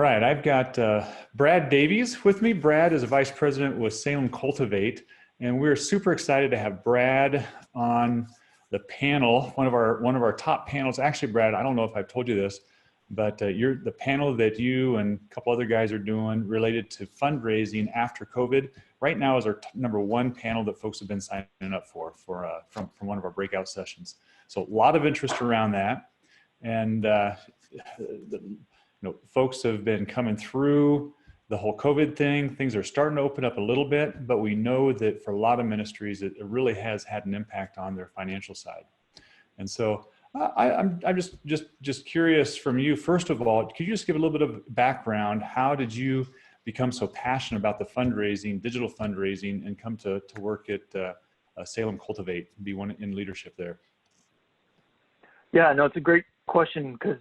All right, I've got Brad Davies with me. Brad is a vice president with Salem Cultivate, and we're super excited to have Brad on the panel. One of our top panels. Actually, Brad, I don't know if I've told you this, but you're the panel that you and a couple other guys are doing related to fundraising after COVID. Right now is our number one panel that folks have been signing up for from one of our breakout sessions. So a lot of interest around that, and folks have been coming through the whole COVID thing. Things are starting to open up a little bit, but we know that for a lot of ministries, it really has had an impact on their financial side. And so I'm just curious from you, first of all, could you just give a little bit of background? How did you become so passionate about the fundraising, digital fundraising, and come to work at Salem Cultivate and be one in leadership there? Yeah, no, it's a great question because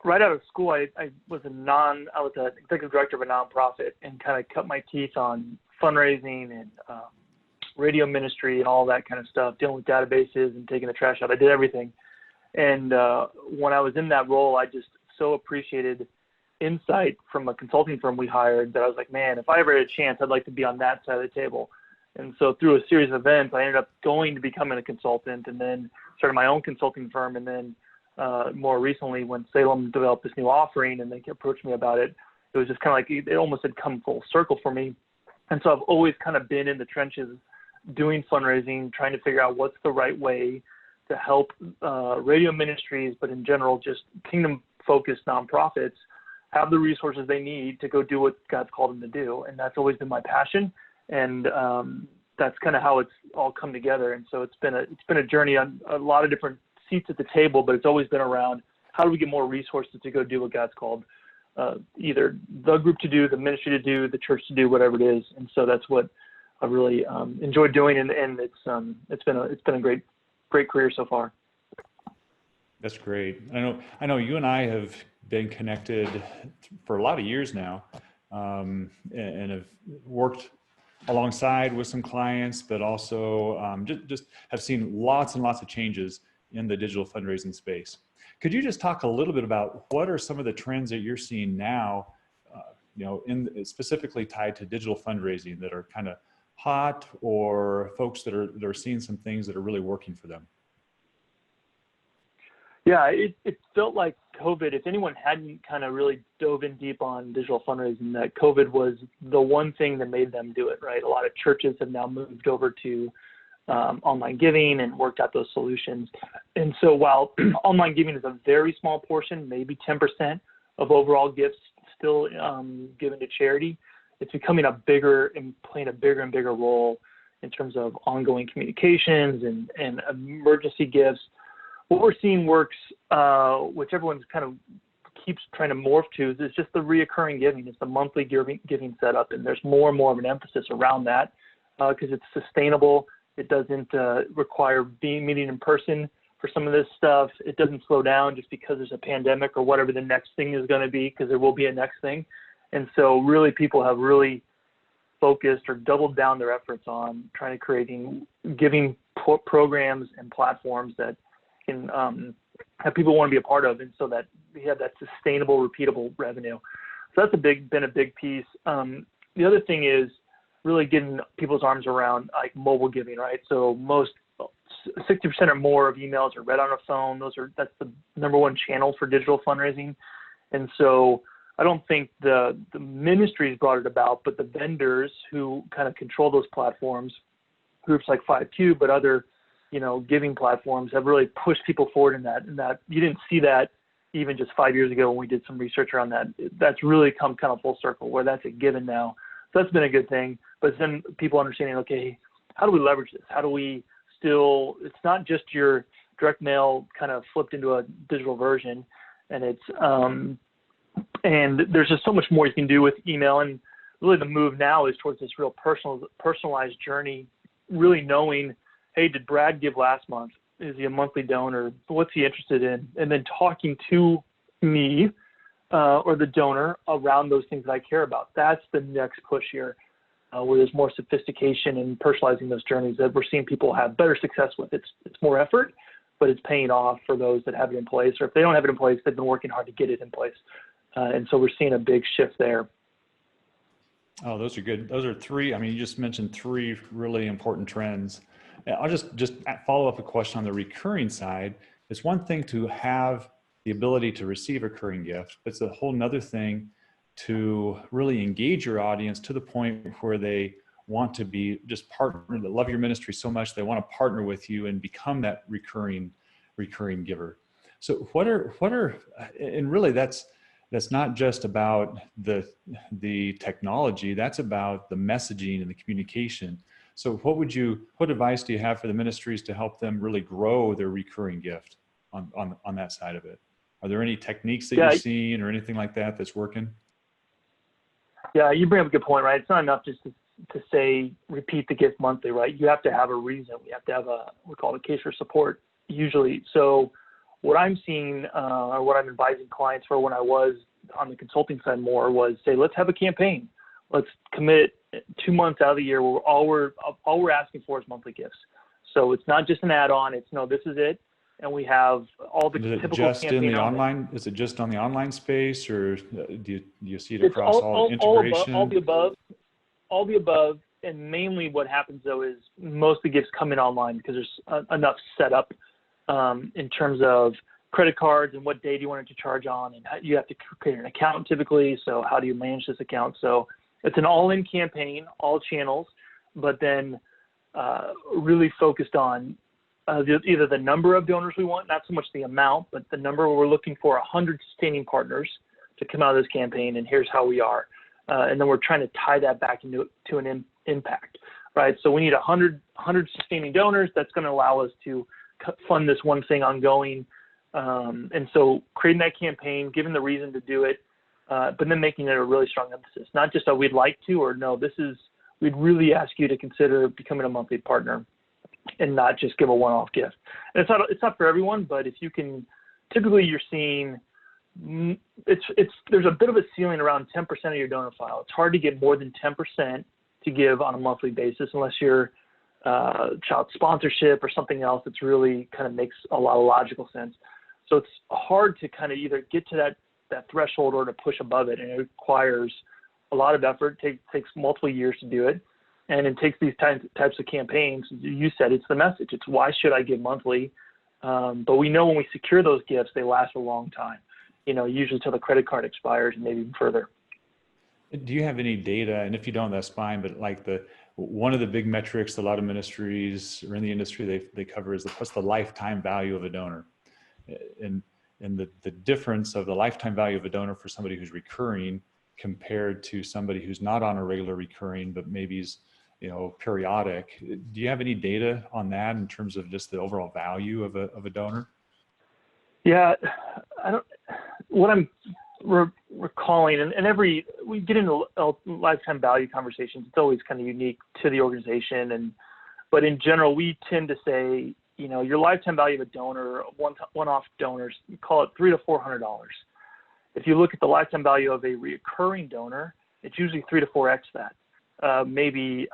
right out of school, I was the executive director of a nonprofit and kind of cut my teeth on fundraising and radio ministry and all that kind of stuff, dealing with databases and taking the trash out. I did everything. And when I was in that role, I just so appreciated insight from a consulting firm we hired that I was like, man, if I ever had a chance, I'd like to be on that side of the table. And so through a series of events, I ended up going to becoming a consultant and then started my own consulting firm. And then more recently, when Salem developed this new offering and they approached me about it, it was just kind of like it almost had come full circle for me. And so I've always kind of been in the trenches doing fundraising, trying to figure out what's the right way to help radio ministries, but in general, just kingdom-focused nonprofits have the resources they need to go do what God's called them to do. And that's always been my passion. And that's kind of how it's all come together. And so it's been a journey on a lot of different seats at the table, but it's always been around how do we get more resources to go do what God's called either the group to do, the ministry to do, the church to do, whatever it is. And so that's what I really enjoyed doing, and it's been a great career so far. That's great. I know you and I have been connected for a lot of years now, and have worked alongside with some clients, but also just have seen lots and lots of changes in the digital fundraising space. Could you just talk a little bit about what are some of the trends that you're seeing now, specifically tied to digital fundraising that are kind of hot, or folks that are seeing some things that are really working for them? Yeah, it felt like COVID, if anyone hadn't kind of really dove in deep on digital fundraising, that COVID was the one thing that made them do it, right? A lot of churches have now moved over to online giving and worked out those solutions. And so while online giving is a very small portion, maybe 10% of overall gifts still given to charity, it's becoming playing a bigger and bigger role in terms of ongoing communications and emergency gifts. What we're seeing works, which everyone's kind of keeps trying to morph to, is just the reoccurring giving. It's the monthly giving setup, and there's more and more of an emphasis around that because it's sustainable. It doesn't require meeting in person for some of this stuff. It doesn't slow down just because there's a pandemic or whatever the next thing is going to be, because there will be a next thing. And so really people have really focused or doubled down their efforts on trying to creating giving programs and platforms that can have people want to be a part of, and so that we have that sustainable, repeatable revenue. So that's been a big piece. The other thing is really getting people's arms around like mobile giving, right? So 60% or more of emails are read on a phone. That's the number one channel for digital fundraising. And so I don't think the ministries brought it about, but the vendors who kind of control those platforms, groups like 5Q, but other giving platforms, have really pushed people forward in that. And that you didn't see that even just 5 years ago when we did some research around that. That's really come kind of full circle where that's a given now. So that's been a good thing. But then people understanding, okay, how do we leverage this? How do we it's not just your direct mail kind of flipped into a digital version, and and there's just so much more you can do with email. And really the move now is towards this real personalized journey, really knowing, hey, did Brad give last month? Is he a monthly donor? What's he interested in? And then talking to me or the donor around those things that I care about. That's the next push here, where there's more sophistication in personalizing those journeys that we're seeing people have better success with. It's more effort, but it's paying off for those that have it in place. Or if they don't have it in place, they've been working hard to get it in place. And so we're seeing a big shift there. Oh, those are good. Those are three. I mean, you just mentioned three really important trends. I'll just follow up a question on the recurring side. It's one thing to have the ability to receive a recurring gift, but it's a whole nother thing to really engage your audience to the point where they want to be just partner, they love your ministry so much, they want to partner with you and become that recurring giver. So what are, and really that's not just about the technology, that's about the messaging and the communication. So what advice do you have for the ministries to help them really grow their recurring gift on that side of it? Are there any techniques that you're seeing or anything like that that's working? Yeah, you bring up a good point, right? It's not enough just to say, repeat the gift monthly, right? You have to have a reason. We have to have we call it a case for support usually. So what I'm seeing, or what I'm advising clients for when I was on the consulting side more was say, let's have a campaign. Let's commit 2 months out of the year where all we're asking for is monthly gifts. So it's not just an add-on. It's no, this is it. And we have all the typical just in the online, is it just on the online space, or do you see it across all integration? All the above. And mainly what happens though is most of the gifts come in online because there's enough setup in terms of credit cards and what day do you want it to charge on, and you have to create an account typically. So how do you manage this account? So it's an all-in campaign, all channels, but then really focused on either the number of donors we want, not so much the amount, but the number. We're looking for 100 sustaining partners to come out of this campaign, and here's how we are. And then we're trying to tie that back into an impact, right? So we need 100 sustaining donors. That's going to allow us to fund this one thing ongoing. And so creating that campaign, giving the reason to do it, but then making it a really strong emphasis, not just that we'd like to, or no, we'd really ask you to consider becoming a monthly partner and not just give a one-off gift. And it's not for everyone, but if you can, typically you're seeing, there's a bit of a ceiling around 10% of your donor file. It's hard to get more than 10% to give on a monthly basis unless you're child sponsorship or something else that's really kind of makes a lot of logical sense. So it's hard to kind of either get to that threshold or to push above it, and it requires a lot of effort. Takes multiple years to do it, and it takes these types of campaigns. You said it's the message. It's why should I give monthly? But we know when we secure those gifts, they last a long time. Usually till the credit card expires and maybe even further. Do you have any data? And if you don't, that's fine. But like one of the big metrics a lot of ministries or in the industry they cover is what's the lifetime value of a donor, and the difference of the lifetime value of a donor for somebody who's recurring compared to somebody who's not on a regular recurring but maybe is periodic. Do you have any data on that in terms of just the overall value of a donor? Yeah, what I'm recalling, and we get into lifetime value conversations. It's always kind of unique to the organization, but in general, we tend to say, your lifetime value of a donor, one-off donors, call it $300 to $400. If you look at the lifetime value of a recurring donor, it's usually 3 to 4x that, maybe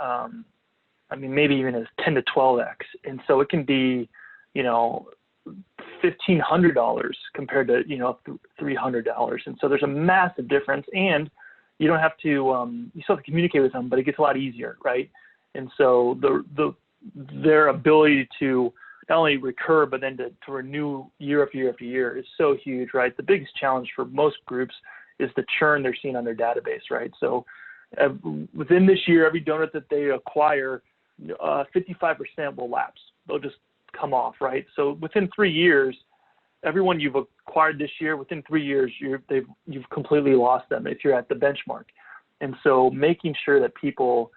even as 10 to 12x, and so it can be, $1,500 compared to $300, and so there's a massive difference, and you don't have to you still have to communicate with them, but it gets a lot easier, right? And so their ability to not only recur but then to renew year after year after year is so huge, right? The biggest challenge for most groups is the churn they're seeing on their database, right? So within this year, every donor that they acquire, 55% will lapse. They'll just come off, right? So within 3 years, everyone you've acquired this year, within 3 years, you've completely lost them if you're at the benchmark. And so making sure that people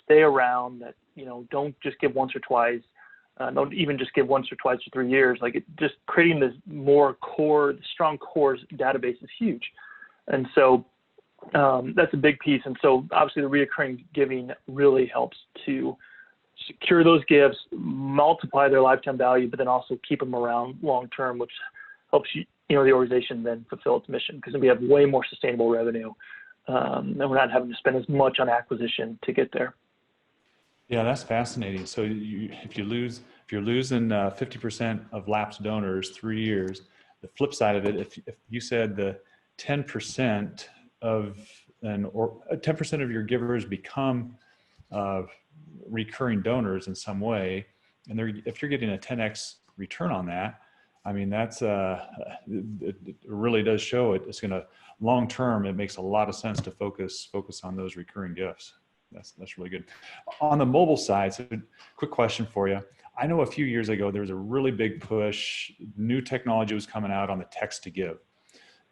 stay around, that don't just give once or twice, don't even just give once or twice or 3 years. Just creating this strong core database is huge. And so that's a big piece. And so obviously the reoccurring giving really helps to secure those gifts, multiply their lifetime value, but then also keep them around long term, which helps the organization then fulfill its mission, because then we have way more sustainable revenue, and we're not having to spend as much on acquisition to get there. Yeah, that's fascinating. So if you're losing 50% of lapsed donors 3 years, the flip side of it, if you said 10% of 10% of your givers become recurring donors in some way, and if you're getting a 10x return on that, I mean, that's it really does show it's going to long term. It makes a lot of sense to focus on those recurring gifts. That's really good. On the mobile side, so quick question for you. I know a few years ago there was a really big push. New technology was coming out on the text to give,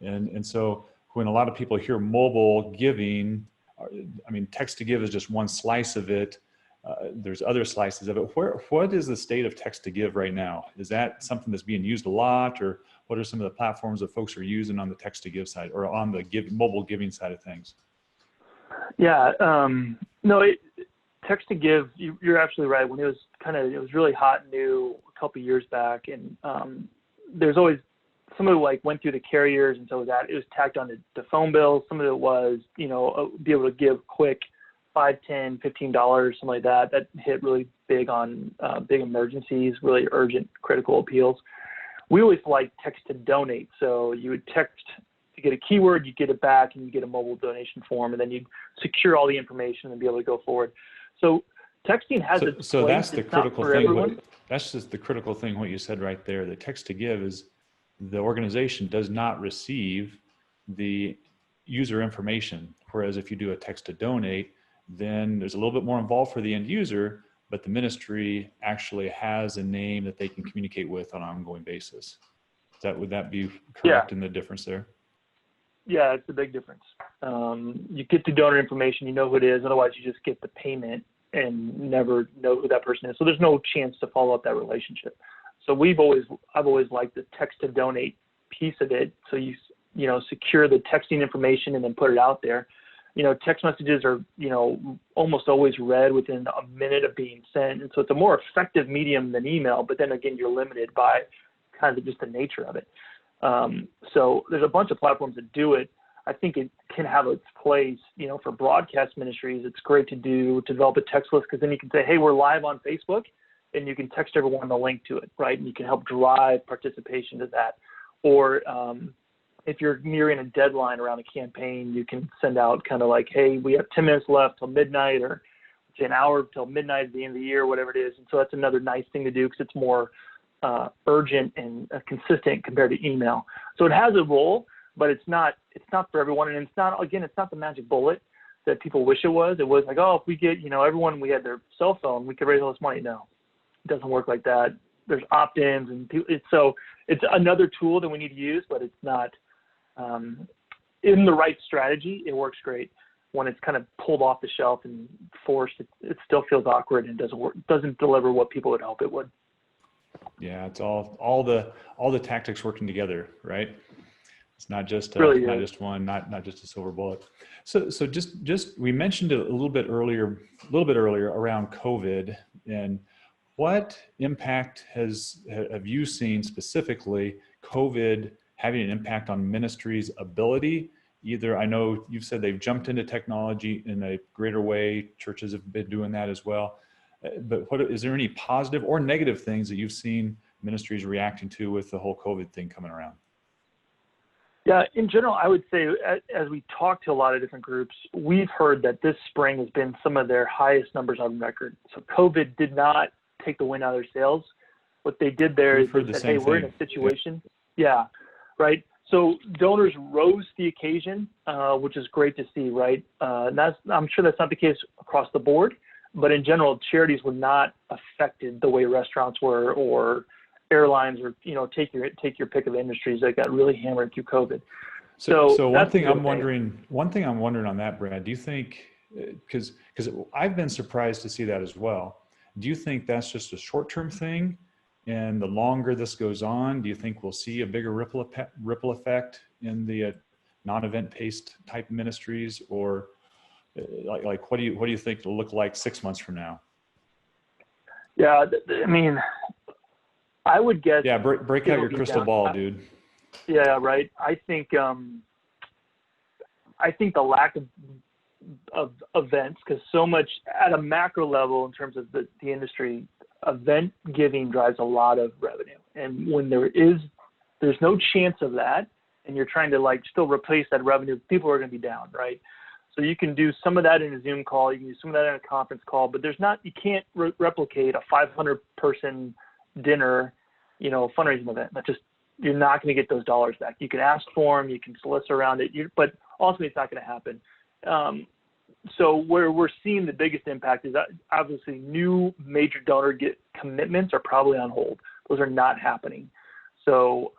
and so when a lot of people hear mobile giving, I mean, text to give is just one slice of it. There's other slices of it. What is the state of text to give right now? Is that something that's being used a lot, or what are some of the platforms that folks are using on the text to give side or on the mobile giving side of things? Yeah, no, text to give, you're absolutely right. When it was really hot and new a couple of years back, and there's always some of it like went through the carriers, and so it was tacked on the phone bill. Some of it was, be able to give quick $5, $10, $15, something like that. That hit really big on big emergencies, really urgent, critical appeals. We always like text to donate. So you would text to get a keyword, you get it back, and you get a mobile donation form, and then you secure all the information and be able to go forward. So texting has its so place. That's the critical thing. That's just the critical thing. What you said right there. The text to give is the organization does not receive the user information, whereas if you do a text to donate, then there's a little bit more involved for the end user, but the ministry actually has a name that they can communicate with on an ongoing basis. Would that be correct in the difference there? Yeah, it's a big difference. You get the donor information, you know who it is. Otherwise, you just get the payment and never know who that person is. So there's no chance to follow up that relationship. So I've always liked the text to donate piece of it. So you secure the texting information and then put it out there. Text messages are, almost always read within a minute of being sent. And so it's a more effective medium than email, but then again, you're limited by kind of just the nature of it. So there's a bunch of platforms that do it. I think it can have its place, for broadcast ministries. It's great to develop a text list, because then you can say, hey, we're live on Facebook, and you can text everyone the link to it, right? And you can help drive participation to that. Or if you're nearing a deadline around a campaign, you can send out kind of like, hey, we have 10 minutes left till midnight, or an hour till midnight at the end of the year, whatever it is. And so that's another nice thing to do, because it's more urgent and consistent compared to email. So it has a role, but it's not for everyone. And it's not the magic bullet that people wish it was. It was like, oh, if we get, everyone, we had their cell phone, we could raise all this money. No, it doesn't work like that. There's opt-ins, and it's another tool that we need to use, but it's not, in the right strategy, it works great. When it's kind of pulled off the shelf and forced, it still feels awkward and doesn't deliver what people would hope it would. Yeah, it's all the tactics working together, right? It's not just really just one, not just a silver bullet. So just we mentioned it a little bit earlier around COVID, and what impact have you seen specifically COVID having an impact on ministry's ability? Either, I know you've said they've jumped into technology in a greater way. Churches have been doing that as well. But is there any positive or negative things that you've seen ministries reacting to with the whole COVID thing coming around? Yeah, in general, I would say, as we talk to a lot of different groups, we've heard that this spring has been some of their highest numbers on record. So COVID did not take the wind out of their sails. What they did there is they said, hey, we're in a situation. Yeah, right. So donors rose to the occasion, which is great to see, right? I'm sure that's not the case across the board, but in general, charities were not affected the way restaurants were, or airlines, or take your pick of industries that got really hammered through COVID. So one thing I'm wondering on that, Brad, do you think, because I've been surprised to see that as well. Do you think that's just a short-term thing? And the longer this goes on, do you think we'll see a bigger ripple effect in the non-event paced type ministries, or like what do you think it'll look like 6 months from now? Yeah, I mean, I would guess. Yeah, break out your crystal ball, dude. Yeah, right. I think the lack of events, because so much at a macro level in terms of the industry, event giving drives a lot of revenue. And when there's no chance of that, and you're trying to like still replace that revenue, people are going to be down, right? So you can do some of that in a Zoom call, you can do some of that in a conference call, but you can't replicate a 500 person dinner, fundraising event. You're not going to get those dollars back. You can ask for them, you can solicit around it, but ultimately it's not going to happen. So where we're seeing the biggest impact is that obviously new major donor commitments are probably on hold. Those are not happening. So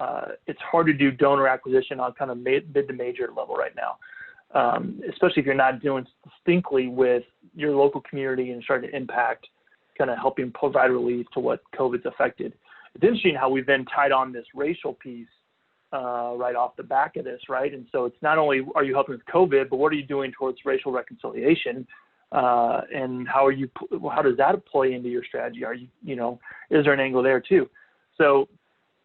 it's hard to do donor acquisition on kind of mid to major level right now, especially if you're not doing distinctly with your local community and starting to impact, kind of helping provide relief to what COVID's affected. It's interesting how we've then tied on this racial piece right off the back of this, right? And so it's not only are you helping with COVID, but what are you doing towards racial reconciliation? And how does that play into your strategy? Is there an angle there too? So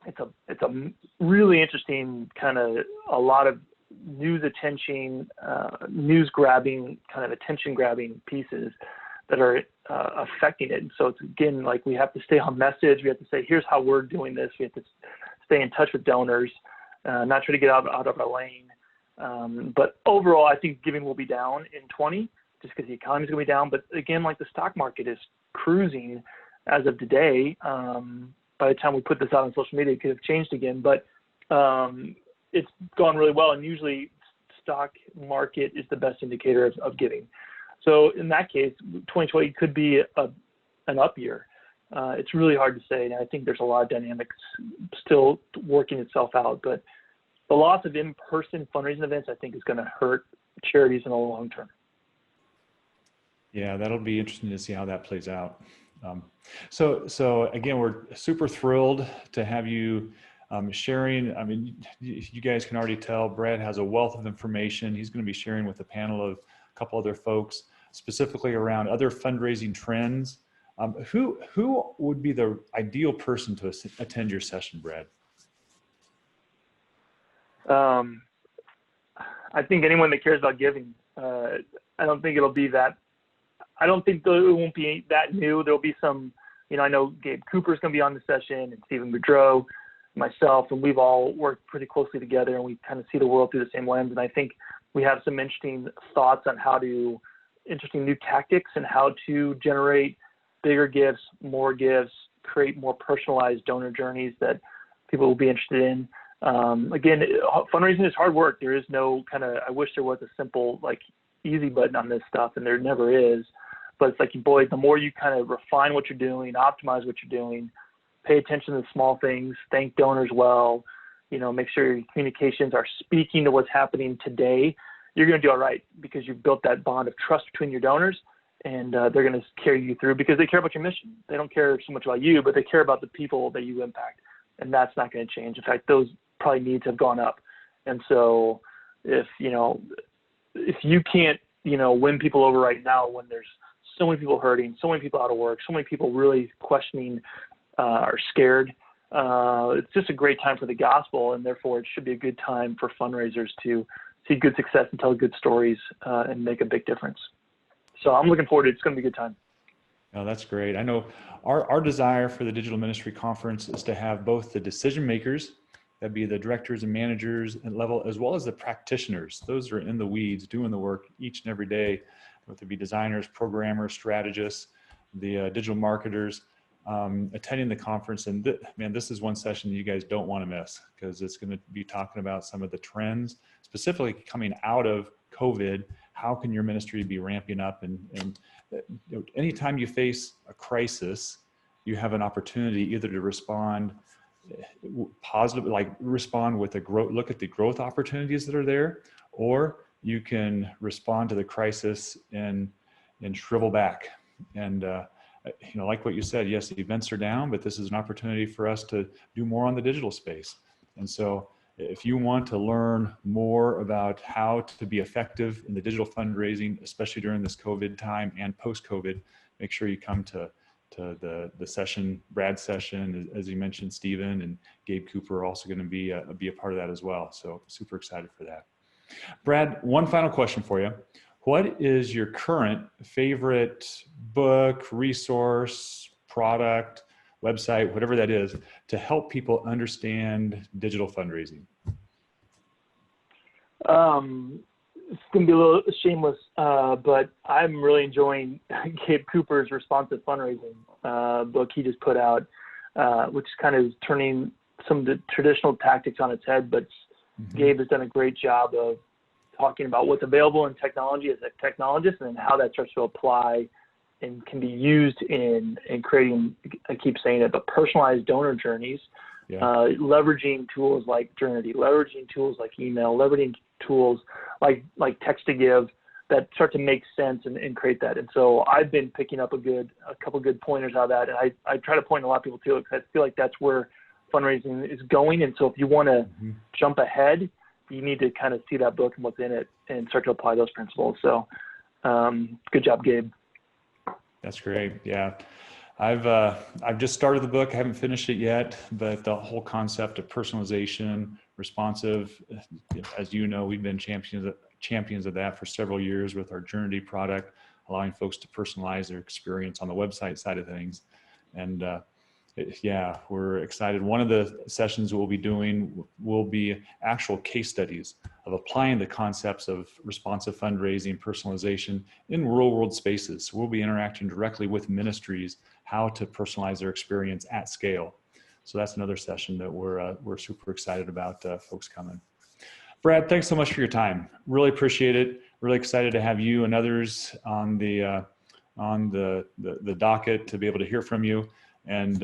it's a really interesting kind of a lot of news grabbing kind of attention grabbing pieces that are affecting it. And so it's again, like we have to stay on message. We have to say, here's how we're doing this. We have to stay in touch with donors, not try to get out of our lane. But overall, I think giving will be down in 20 just because the economy is going to be down. But again, like the stock market is cruising as of today. By the time we put this out on social media, it could have changed again. But it's gone really well. And usually stock market is the best indicator of giving. So in that case, 2020 could be an up year. It's really hard to say, and I think there's a lot of dynamics still working itself out. But the loss of in-person fundraising events, I think, is going to hurt charities in the long term. Yeah, that'll be interesting to see how that plays out. So again, we're super thrilled to have you sharing. I mean, you guys can already tell Brad has a wealth of information. He's going to be sharing with a panel of a couple other folks, specifically around other fundraising trends. Who would be the ideal person to attend your session, Brad? I think anyone that cares about giving. I don't think it'll be that. I don't think it won't be that new. There'll be some, I know Gabe Cooper's going to be on the session, and Stephen Boudreau, myself, and we've all worked pretty closely together, and we kind of see the world through the same lens. And I think we have some interesting thoughts on interesting new tactics and how to generate bigger gifts, more gifts, create more personalized donor journeys that people will be interested in. Again, fundraising is hard work. There is no I wish there was a simple, easy button on this stuff, and there never is. But it's like, boy, the more you kind of refine what you're doing, optimize what you're doing, pay attention to the small things, thank donors well, make sure your communications are speaking to what's happening today, you're going to do all right because you've built that bond of trust between your donors, and they're going to carry you through because they care about your mission. They don't care so much about you, but they care about the people that you impact, and that's not going to change. In fact, those probably needs have gone up. And so if you can't, win people over right now when there's so many people hurting, so many people out of work, so many people really questioning or scared, it's just a great time for the gospel, and therefore it should be a good time for fundraisers to see good success and tell good stories and make a big difference. So I'm looking forward to it. It's going to be a good time. Oh, that's great. I know our desire for the Digital Ministry Conference is to have both the decision makers, that'd be the directors and managers at level, as well as the practitioners. Those are in the weeds, doing the work each and every day, whether it be designers, programmers, strategists, the digital marketers, attending the conference. And this is one session you guys don't want to miss, because it's going to be talking about some of the trends, specifically coming out of COVID. How can your ministry be ramping up? And anytime you face a crisis, you have an opportunity either to respond positively, respond with look at the growth opportunities that are there, or you can respond to the crisis and shrivel back. And like what you said, yes, the events are down, but this is an opportunity for us to do more on the digital space. And so if you want to learn more about how to be effective in the digital fundraising, especially during this COVID time and post-COVID, make sure you come to the session, Brad's session. As you mentioned, Stephen and Gabe Cooper are also going to be a part of that as well. So super excited for that. Brad, one final question for you. What is your current favorite book, resource, product, website, whatever that is, to help people understand digital fundraising? It's going to be a little shameless, but I'm really enjoying Gabe Cooper's responsive fundraising book he just put out, which kind of is turning some of the traditional tactics on its head. But Gabe has done a great job of talking about what's available in technology as a technologist, and then how that starts to apply and can be used in creating, I keep saying it, but personalized donor journeys, leveraging tools like Journey, leveraging tools like email, leveraging tools like text to give that start to make sense and create that. And so I've been picking up a couple good pointers out of that. And I try to point a lot of people to it, because I feel like that's where fundraising is going. And so if you want to jump ahead, you need to kind of see that book and what's in it and start to apply those principles. So good job, Gabe. That's great. Yeah. I've just started the book. I haven't finished it yet, but the whole concept of personalization, responsive, as you know, we've been champions of that for several years with our Journey product, allowing folks to personalize their experience on the website side of things. And yeah, we're excited. One of the sessions we'll be doing will be actual case studies of applying the concepts of responsive fundraising, personalization in real world spaces. We'll be interacting directly with ministries, how to personalize their experience at scale. So that's another session that we're super excited about folks coming. Brad, thanks so much for your time. Really appreciate it. Really excited to have you and others on the docket to be able to hear from you. And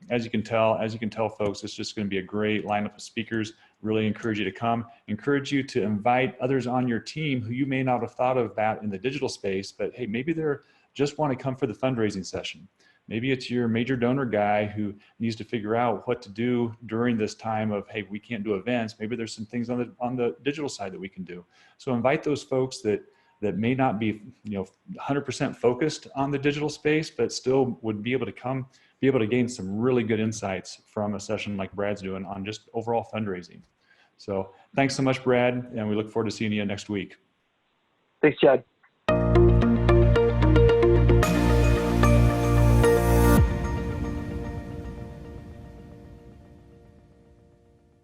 as you can tell, folks, it's just going to be a great lineup of speakers. Really encourage you to come. Encourage you to invite others on your team who you may not have thought about in the digital space, but hey, maybe they're just want to come for the fundraising session. Maybe it's your major donor guy who needs to figure out what to do during this time of, hey, we can't do events. Maybe there's some things on the digital side that we can do. So invite those folks that may not be 100% focused on the digital space, but still would be able to gain some really good insights from a session like Brad's doing on just overall fundraising. So thanks so much, Brad, and we look forward to seeing you next week. Thanks, Chad.